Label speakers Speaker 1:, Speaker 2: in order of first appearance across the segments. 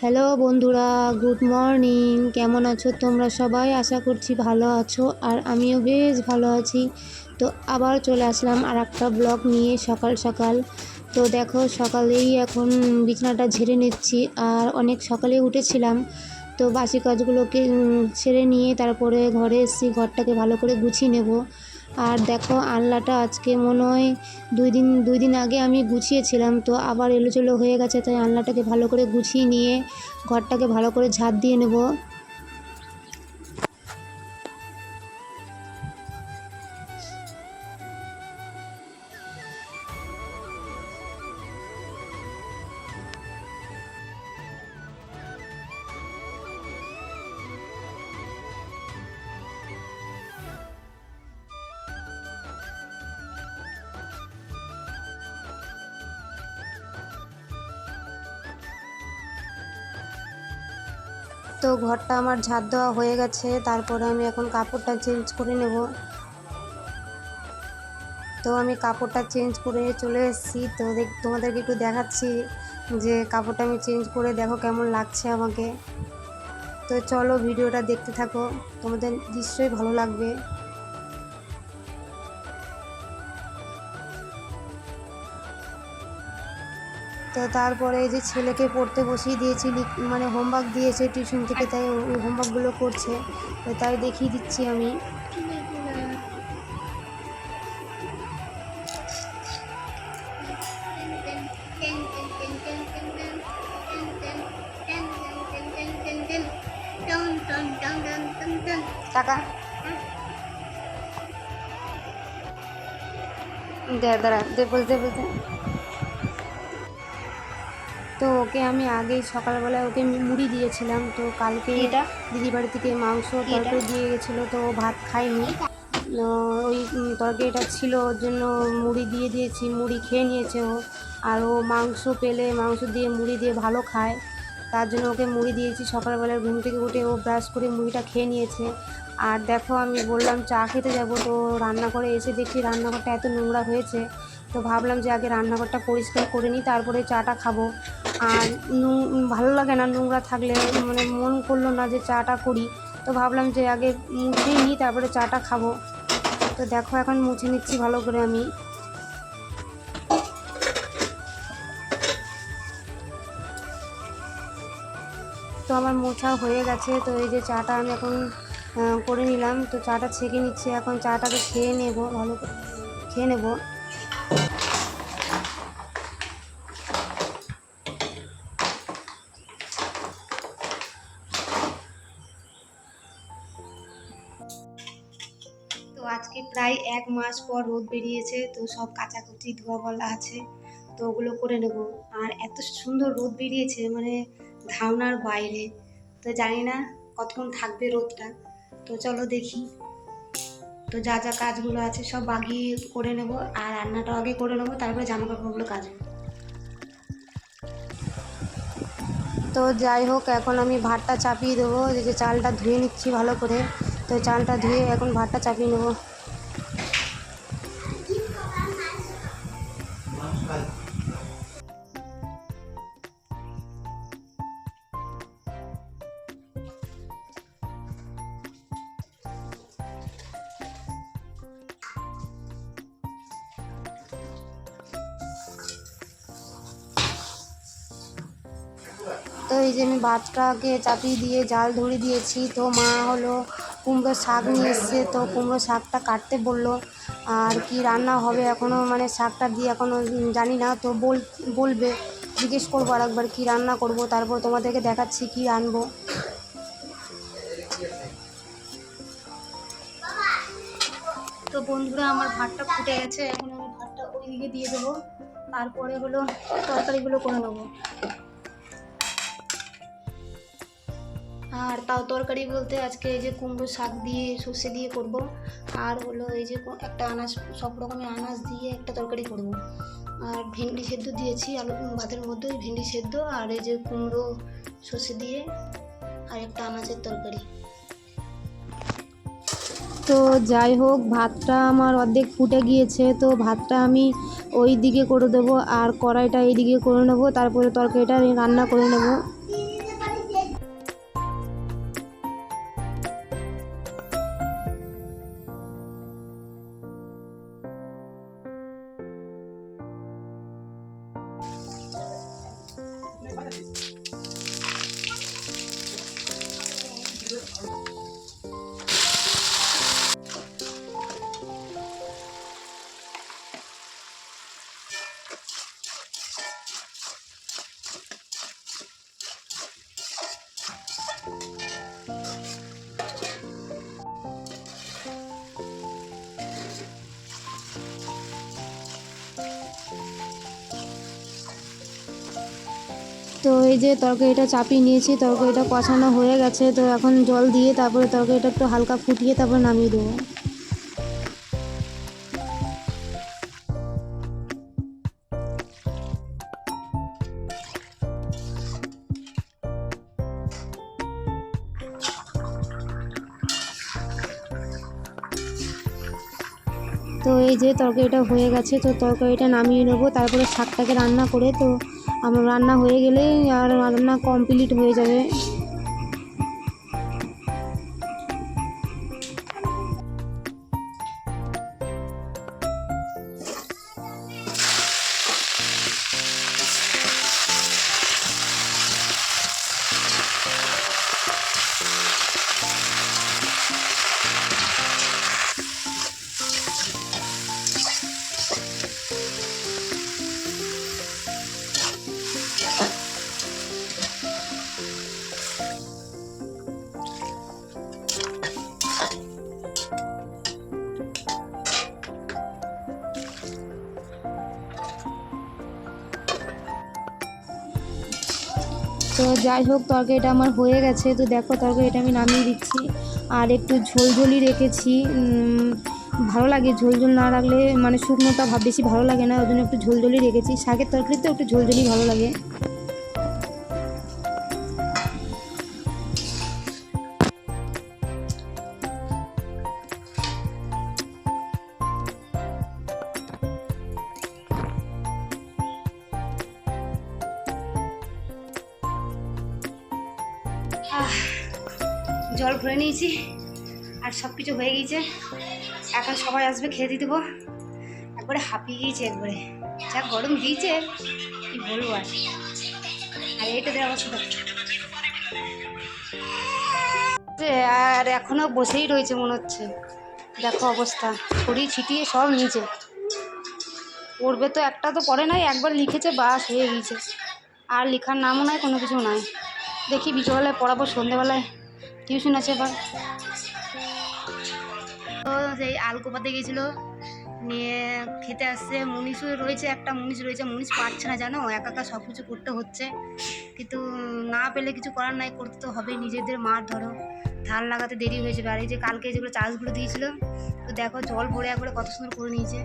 Speaker 1: Hello বন্ধুরা, good morning. কেমন আছো তোমরা সবাই? আশা করছি ভালো আছো, আর আমিও বেশ ভালো আছি। তো আবার চলে আসলাম আর একটা ব্লগ নিয়ে সকাল সকাল। তো দেখো, সকালেই এখন বিছানাটা ঝেড়ে নিচ্ছি, আর অনেক সকালে উঠেছিলাম। তো বাসি কাজগুলোকে সেরে নিয়ে তারপরে ঘরে এসেছি, ঘরটাকে ভালো করে গুছিয়ে নেব। আর দেখো, আলনাটা আজকে মনে হয় দুই দিন আগে আমি গুছিয়েছিলাম, তো আবার এলোচেলো হয়ে গেছে। তাই আলনাটাকে ভালো করে গুছিয়ে নিয়ে ঘরটাকে ভালো করে ঝাড় দিয়ে নেব। তো ঘরটা আমার ঝাড় দেওয়া হয়ে গেছে, তারপরে আমি এখন কাপড়টা চেঞ্জ করে নেব। তো আমি কাপড়টা চেঞ্জ করে চলে এসেছি। তো তোমাদেরকে একটু দেখাচ্ছি যে কাপড়টা আমি চেঞ্জ করে দেখো কেমন লাগছে আমাকে। তো চলো, ভিডিওটা দেখতে থাকো, তোমাদের নিশ্চয়ই ভালো লাগবে। তো তারপরে এই যে ছেলেকে পড়তে বসিয়ে দিয়েছি, মানে হোমওয়ার্ক দিয়েছে টিউশন থেকে, তাই ওই হোমওয়ার্কগুলো করছে। তো তাই দেখিয়ে দিচ্ছি আমি। টাকা দাঁড়া দে, বলতে বলতে। তো ওকে আমি আগেই সকালবেলায় ওকে মুড়ি দিয়েছিলাম। তো কালকে দিদি বাড়ি থেকে মাংস তরকারি দিয়ে গেছিলো, তো ও ভাত খায়নি। ওই তরকারিটা ছিল, ওর জন্য মুড়ি দিয়ে দিয়েছি, মুড়ি খেয়ে নিয়েছে ও। আর ও মাংস পেলে মাংস দিয়ে মুড়ি দিয়ে ভালো খায়, তার জন্য ওকে মুড়ি দিয়েছি। সকালবেলায় ঘুম থেকে উঠে ও ব্রাশ করে মুড়িটা খেয়ে নিয়েছে। আর দেখো, আমি বললাম চা খেতে যাব, তো রান্নাঘরে এসে দেখি রান্নাঘরটা এত নোংরা হয়েছে। তো ভাবলাম যে আগে রান্নাঘরটা পরিষ্কার করে নিই, তারপরে চাটা খাবো। আর ভালো লাগে না নোংরা থাকলে, মানে মন করলো না যে চাটা করি। তো ভাবলাম যে আগে মুছেই নিই, তারপরে চাটা খাবো। তো দেখো, এখন মুছে নিচ্ছি ভালো করে আমি। তো আমার মোছা হয়ে গেছে। তো এই যে চাটা আমি এখন করে নিলাম। তো চাটা ছেঁকে নিচ্ছি, এখন চাটাকে খেয়ে নেব, ভালো করে খেয়ে নেব। তো আজকে প্রায় 1 মাস পর রোদ বেরিয়েছে, তো সব কাচাকুচি ধোয়া বলা আছে, তো ওগুলো করে নেব। আর এত সুন্দর রোদ বেরিয়েছে, মানে ধারণার বাইরে। তো জানি না কতক্ষণ থাকবে রোদটা। তো চলো দেখি। তো যা যা কাজগুলো আছে সব আগে করে নেব, আর রান্নাটাও আগে করে নেবো, তারপরে জামা কাপড়গুলো কাচবো। তো যাই হোক, এখন আমি ভাতটা চাপিয়ে দেবো। যে চালটা ধুয়ে নিচ্ছি ভালো করে। তো চালটা ধুয়ে এখন ভাতটা চাপিয়ে নেবো। তো এই যে আমি ভাতটাকে চাপিয়ে দিয়ে জাল ধরে দিয়েছি। তো মা হলো কুমড়ো শাক নিয়ে এসছে, তো কুমড়ো শাকটা কাটতে বললো। আর কি রান্না হবে এখনও, মানে শাকটা দিয়ে এখনও জানি না। তো বলবে, জিজ্ঞেস করবো আর একবার কী রান্না করব, তারপর তোমাদেরকে দেখাচ্ছি কী আনবো। তো বন্ধুরা, আমার ভাতটা ফুটে গেছে, এখন আমি ভাতটা ওই দিকে দিয়ে দেবো, তারপরে হলো তরকারিগুলো করে নেবো। আর তাও তরকারি বলতে আজকে এই যে কুমড়ো শাক দিয়ে সর্ষে দিয়ে করব। আর হলো এই যে একটা আনাজ, সব রকমের আনাজ দিয়ে একটা তরকারি করব। আর ভেন্ডি সেদ্ধ দিয়েছি আলু ভাতের মধ্যে, ওই ভেন্ডি সেদ্ধ আর এই যে কুমড়ো সর্ষে দিয়ে আর একটা আনাজের তরকারি। তো যাই হোক, ভাতটা আমার অর্ধেক ফুটে গিয়েছে। তো ভাতটা আমি ওই দিকে করে দেবো, আর কড়াইটা এই দিকে করে নেবো, তারপরে তরকারিটা রান্না করে নেব। তো এই যে তরকারিটা চাপিয়ে নিয়েছি, তরকারিটা কষানো হয়ে গেছে। তো এখন জল দিয়ে তারপরে তরকারিটা একটু হালকা ফুটিয়ে তারপরে নামিয়ে দেবো। তো এই যে তরকারিটা হয়ে গেছে, তো তরকারিটা নামিয়ে নেবো, তারপরে শাকটাকে রান্না করে তো আমার রান্না হয়ে গেলেই আর রান্না কমপ্লিট হয়ে যাবে। তো যাই হোক, তরকারিটা আমার হয়ে গেছে। তো দেখো তরকারিটা আমি নামিয়ে দিচ্ছি, আর একটু ঝোলঝোলই রেখেছি। ভালো লাগে ঝোলঝোল না রাখলে, মানে শুকনোটা বেশি ভালো লাগে না, ওই জন্য একটু ঝোলঝোলই রেখেছি। শাকের তরকারিতে একটু ঝোলঝোলই ভালো লাগে। জল ভরে নিয়েছি আর সব কিছু হয়ে গিয়েছে। এখন সবাই আসবে, খেয়ে দিয়ে দেবো। একবারে হাঁপিয়ে গিয়েছে, একবারে যা গরম দিয়েছে কি বলবো। আর এইটা দেওয়া অবস্থা, আর এখনো বসেই রয়েছে মনে হচ্ছে। দেখো অবস্থা, ছড়িয়ে ছিটিয়ে সব নিচে পড়বে। তো একটা তো পড়ে নাই, একবার লিখেছে বাস হয়ে গিয়েছে। আর লেখার নামও নাই, কোনো কিছু নাই। দেখি বিকেলবেলায় পড়াবো, সন্ধ্যেবেলায় টিউশন আছে এবার। তো সেই আলকোপাতে গেছিলো, নিয়ে খেতে আসছে। মুনিশও রয়েছে, একটা মুনিশ রয়েছে। মুনিশ পারছে না জানো, একা একা সব কিছু করতে হচ্ছে। কিন্তু না পেলে কিছু করার নাই, করতে তো হবেই। নিজেদের মার ধরো, ধান লাগাতে দেরি হয়ে যাবে। আর এই যে কালকে যেগুলো চাষগুলো দিয়েছিলো, তো দেখো জল ভরে একবারে কত সুন্দর করে নিয়েছে।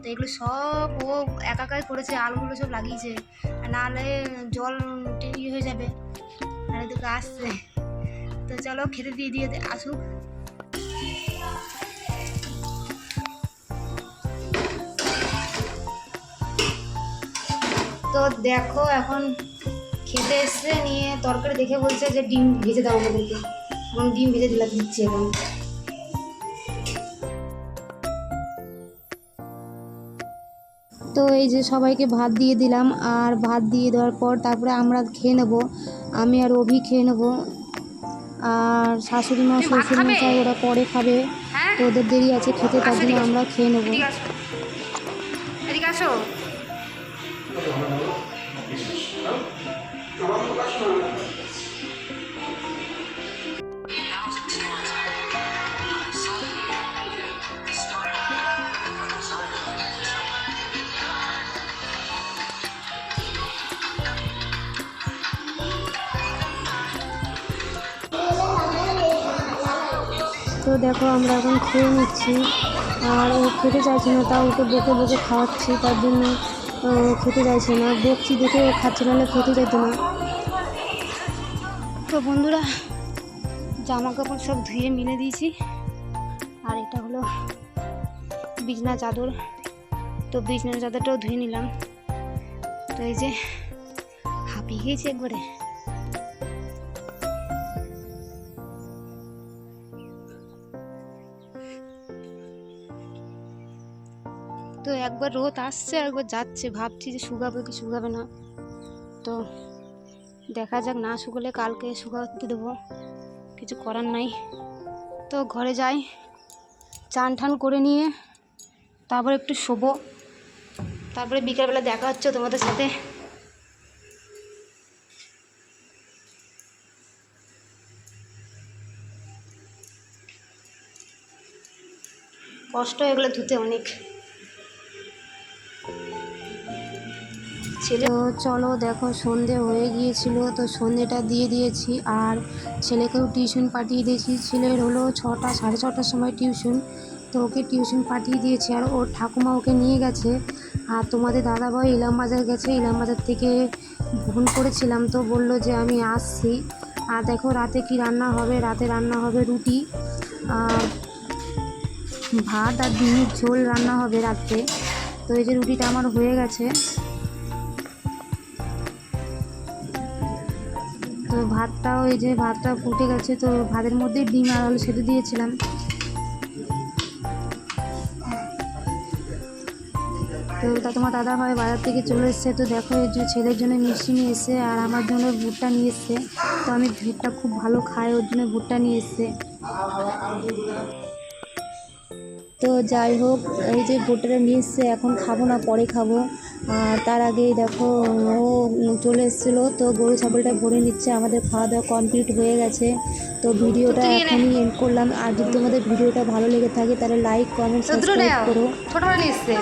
Speaker 1: তো এগুলো সব ও একাকাই করেছে, আলুগুলো সব লাগিয়েছে। নাহলে জল ইয়ে হয়ে যাবে। আর এদিকে আসছে, তো চলো খেতে দিয়ে আসুক। তো দেখো এখন খেতে এসছে, নিয়ে তরকারি দেখে বলছে যে ডিম ভেজে দাও আমাদেরকে। এখন ডিম ভেজে দিচ্ছি এখন। তো এই যে সবাইকে ভাত দিয়ে দিলাম, আর ভাত দিয়ে দেওয়ার পর তারপরে আমরা খেয়ে নেব। আমি আর অভি খেয়ে নেব, আর শাশুড়ি মা শ্বশুর মশাই ওরা পরে খাবে। তো ওদের দেরি আছে খেতে, তার জন্য আমরা খেয়ে নেব। তো দেখো আমরা এখন খেয়ে নিচ্ছি, আর ও খেতে চাইছে না, তাও ওকে বকে বকে খাওয়াচ্ছি, তার জন্য খেতে চাইছে না। বকছি দেখে ও খাচ্ছে, নাহলে খেতে চাইতো না। তো বন্ধুরা, জামা কাপড় সব ধুয়ে মিলে দিয়েছি, আর এটা হলো বিছনা চাদর। তো বিছনা চাদরটাও ধুয়ে নিলাম। তো এই যে হাঁপিয়ে গিয়েছি একবারে। তো একবার রোদ আসছে, একবার যাচ্ছে, ভাবছি যে শুকাবে কি শুকাবে না। তো দেখা যাক, না শুকলে কালকে শুকাতে দেবো, কিছু করার নাই। তো ঘরে যাই, চান ঠান করে নিয়ে তারপর একটু শোবো, তারপরে বিকেলবেলা দেখা হচ্ছে তোমাদের সাথে। কষ্ট এগুলো ধুতে অনেক। ছেলে। তো চলো দেখো সন্ধে হয়ে গিয়েছিল, তো সন্ধেটা দিয়ে দিয়েছি আর ছেলেকেও টিউশন পাঠিয়ে দিয়েছি। ছেলের হলো 6টা 6:30টার সময় টিউশন, তো ওকে টিউশন পাঠিয়ে দিয়েছি আর ওর ঠাকুমা ওকে নিয়ে গেছে। আর তোমাদের দাদাভাই ইলামবাজার গেছে, ইলামবাজার থেকে ফোন করেছিলাম তো বলল যে আমি আসছি। আর দেখো রাতে কি রান্না হবে, রাতে রান্না হবে রুটি, ভাত আর ডিমের ঝোল রান্না হবে রাত্রে। তো এই যে রুটিটা আমার হয়ে গেছে, তো ভাতটাও এই যে ভাতটা ফুটে গেছে, তো ভাতের মধ্যে ডিম আর আলু সেদ্ধ দিয়েছিলাম। তো তোমার দাদা ভাই বাজার থেকে চলে এসছে, তো দেখো এই যে ছেলের জন্য মিষ্টি নিয়ে এসছে আর আমার জন্য ভুট্টা নিয়ে এসছে। তো আমি ভুট্টা খুব ভালো খাই, ওর জন্য ভুট্টা নিয়ে এসছে। তো যাই হোক, এই যে ভুট্টাটা নিয়ে এসছে, এখন খাবো না, পরে খাবো। আর তার আগেই দেখো ও চলে এসেছিলো, তো গরু ছাগলটা ভরে নিচ্ছে। আমাদের খাওয়া দাওয়া কমপ্লিট হয়ে গেছে। তো ভিডিওটা এখনই এন্ড করলাম। আর যদি তোমাদের ভিডিওটা ভালো লেগে থাকে তাহলে লাইক কমেন্ট সাবস্ক্রাইব করো। ছোটো নিয়ে এসছে।